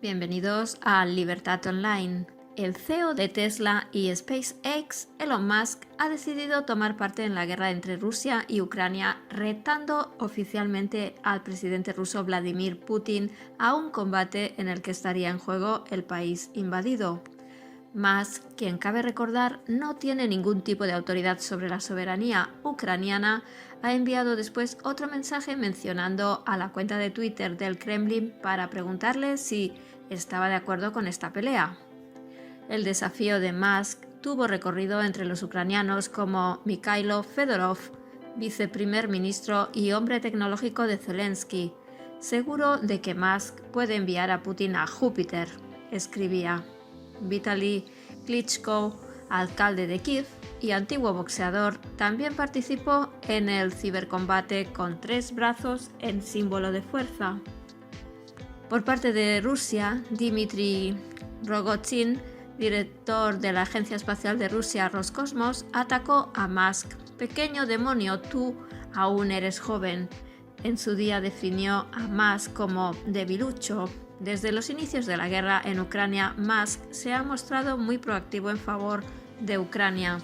Bienvenidos a Libertad Online. El CEO de Tesla y SpaceX, Elon Musk, ha decidido tomar parte en la guerra entre Rusia y Ucrania, retando oficialmente al presidente ruso Vladimir Putin a un combate en el que estaría en juego el país invadido. Musk, quien cabe recordar no tiene ningún tipo de autoridad sobre la soberanía ucraniana, ha enviado después otro mensaje mencionando a la cuenta de Twitter del Kremlin para preguntarle si estaba de acuerdo con esta pelea. El desafío de Musk tuvo recorrido entre los ucranianos como Mikhailo Fedorov, viceprimer ministro y hombre tecnológico de Zelensky, seguro de que Musk puede enviar a Putin a Júpiter, escribía. Vitaly Klitschko, alcalde de Kiev y antiguo boxeador, también participó en el cibercombate con 3 brazos en símbolo de fuerza. Por parte de Rusia, Dmitry Rogozin, director de la Agencia Espacial de Rusia Roscosmos, atacó a Musk. Pequeño demonio, tú aún eres joven. En su día definió a Musk como debilucho. Desde los inicios de la guerra en Ucrania, Musk se ha mostrado muy proactivo en favor de Ucrania.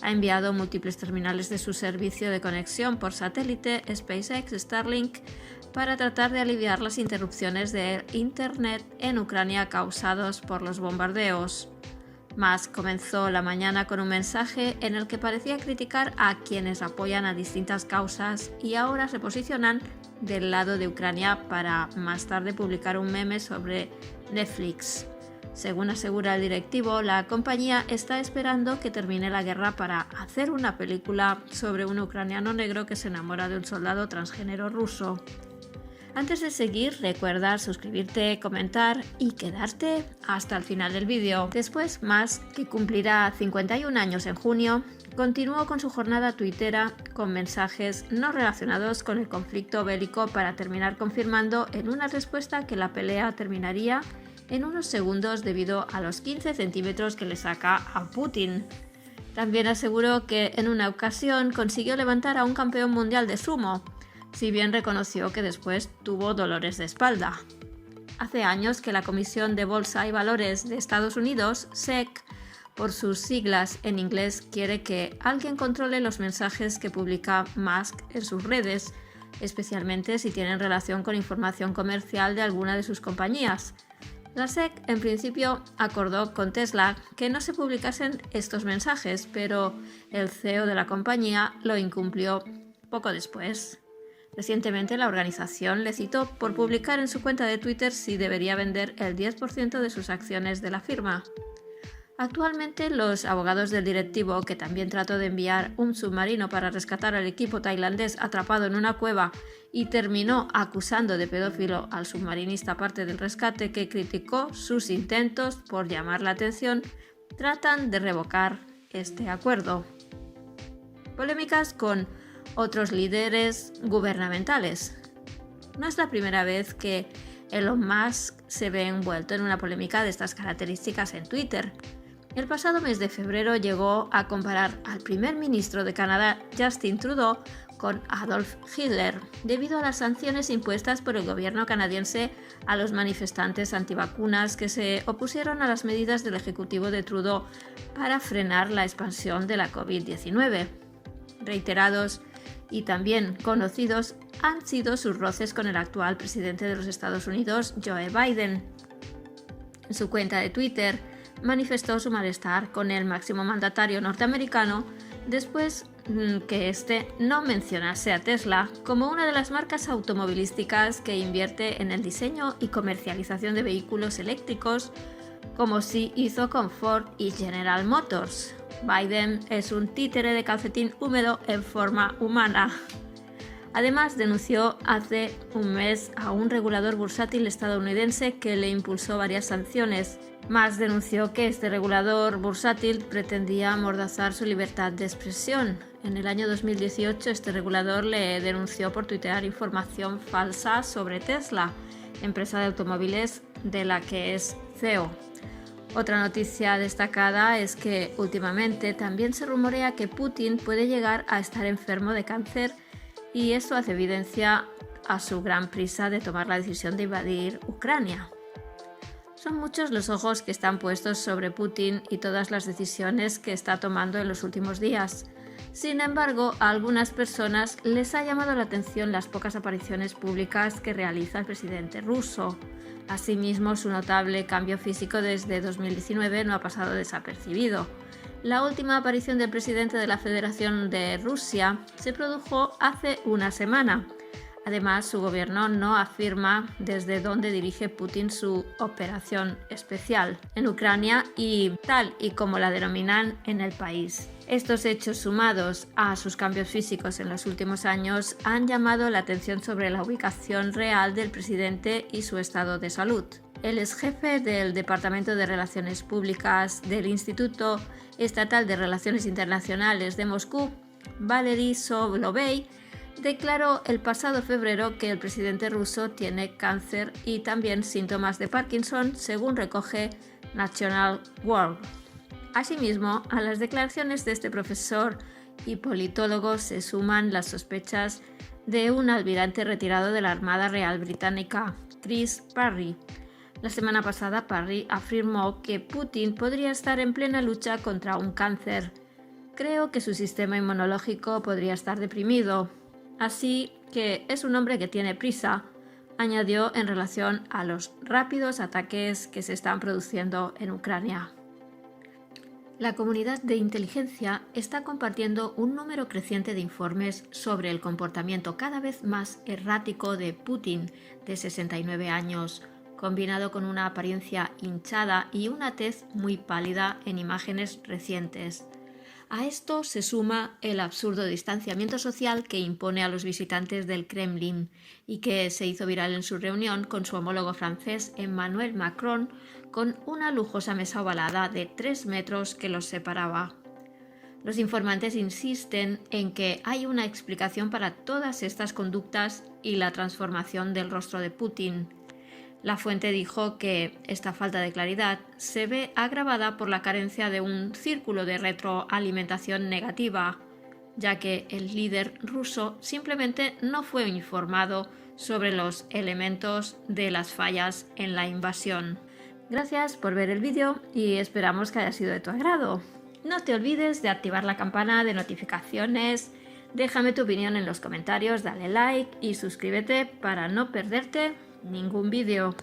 Ha enviado múltiples terminales de su servicio de conexión por satélite SpaceX Starlink para tratar de aliviar las interrupciones de Internet en Ucrania causados por los bombardeos. Musk comenzó la mañana con un mensaje en el que parecía criticar a quienes apoyan a distintas causas y ahora se posicionan del lado de Ucrania para más tarde publicar un meme sobre Netflix. Según asegura el directivo, la compañía está esperando que termine la guerra para hacer una película sobre un ucraniano negro que se enamora de un soldado transgénero ruso. Antes de seguir, recuerda suscribirte, comentar y quedarte hasta el final del vídeo. Después, Musk, que cumplirá 51 años en junio, continuó con su jornada tuitera con mensajes no relacionados con el conflicto bélico para terminar confirmando en una respuesta que la pelea terminaría en unos segundos debido a los 15 centímetros que le saca a Putin. También aseguró que en una ocasión consiguió levantar a un campeón mundial de sumo, si bien reconoció que después tuvo dolores de espalda. Hace años que la Comisión de Bolsa y Valores de Estados Unidos, SEC, por sus siglas en inglés, quiere que alguien controle los mensajes que publica Musk en sus redes, especialmente si tienen relación con información comercial de alguna de sus compañías. La SEC en principio acordó con Tesla que no se publicasen estos mensajes, pero el CEO de la compañía lo incumplió poco después. Recientemente la organización le citó por publicar en su cuenta de Twitter si debería vender el 10% de sus acciones de la firma. Actualmente los abogados del directivo, que también trató de enviar un submarino para rescatar al equipo tailandés atrapado en una cueva y terminó acusando de pedófilo al submarinista aparte del rescate que criticó sus intentos por llamar la atención, tratan de revocar este acuerdo. Polémicas con otros líderes gubernamentales. No es la primera vez que Elon Musk se ve envuelto en una polémica de estas características en Twitter. El pasado mes de febrero llegó a comparar al primer ministro de Canadá, Justin Trudeau, con Adolf Hitler, debido a las sanciones impuestas por el gobierno canadiense a los manifestantes antivacunas que se opusieron a las medidas del ejecutivo de Trudeau para frenar la expansión de la COVID-19. Reiterados y también conocidos han sido sus roces con el actual presidente de los Estados Unidos, Joe Biden. En su cuenta de Twitter manifestó su malestar con el máximo mandatario norteamericano después que este no mencionase a Tesla como una de las marcas automovilísticas que invierte en el diseño y comercialización de vehículos eléctricos, como sí hizo con Ford y General Motors. Biden es un títere de calcetín húmedo en forma humana. Además, denunció hace un mes a un regulador bursátil estadounidense que le impulsó varias sanciones. Musk denunció que este regulador bursátil pretendía amordazar su libertad de expresión. En el año 2018, este regulador le denunció por tuitear información falsa sobre Tesla, empresa de automóviles de la que es CEO. Otra noticia destacada es que últimamente también se rumorea que Putin puede llegar a estar enfermo de cáncer y esto hace evidencia a su gran prisa de tomar la decisión de invadir Ucrania. Son muchos los ojos que están puestos sobre Putin y todas las decisiones que está tomando en los últimos días. Sin embargo, a algunas personas les ha llamado la atención las pocas apariciones públicas que realiza el presidente ruso. Asimismo, su notable cambio físico desde 2019 no ha pasado desapercibido. La última aparición del presidente de la Federación de Rusia se produjo hace una semana. Además, su gobierno no afirma desde dónde dirige Putin su operación especial en Ucrania y tal y como la denominan en el país. Estos hechos, sumados a sus cambios físicos en los últimos años, han llamado la atención sobre la ubicación real del presidente y su estado de salud. El exjefe del Departamento de Relaciones Públicas del Instituto Estatal de Relaciones Internacionales de Moscú, Valery Solovey, declaró el pasado febrero que el presidente ruso tiene cáncer y también síntomas de Parkinson, según recoge National World. Asimismo, a las declaraciones de este profesor y politólogo se suman las sospechas de un almirante retirado de la Armada Real Británica, Chris Parry. La semana pasada, Parry afirmó que Putin podría estar en plena lucha contra un cáncer. Creo que su sistema inmunológico podría estar deprimido. Así que es un hombre que tiene prisa, añadió en relación a los rápidos ataques que se están produciendo en Ucrania. La comunidad de inteligencia está compartiendo un número creciente de informes sobre el comportamiento cada vez más errático de Putin, de 69 años, combinado con una apariencia hinchada y una tez muy pálida en imágenes recientes. A esto se suma el absurdo distanciamiento social que impone a los visitantes del Kremlin y que se hizo viral en su reunión con su homólogo francés Emmanuel Macron, con una lujosa mesa ovalada de 3 metros que los separaba. Los informantes insisten en que hay una explicación para todas estas conductas y la transformación del rostro de Putin. La fuente dijo que esta falta de claridad se ve agravada por la carencia de un círculo de retroalimentación negativa, ya que el líder ruso simplemente no fue informado sobre los elementos de las fallas en la invasión. Gracias por ver el vídeo y esperamos que haya sido de tu agrado. No te olvides de activar la campana de notificaciones, déjame tu opinión en los comentarios, dale like y suscríbete para no perderte ningún vídeo.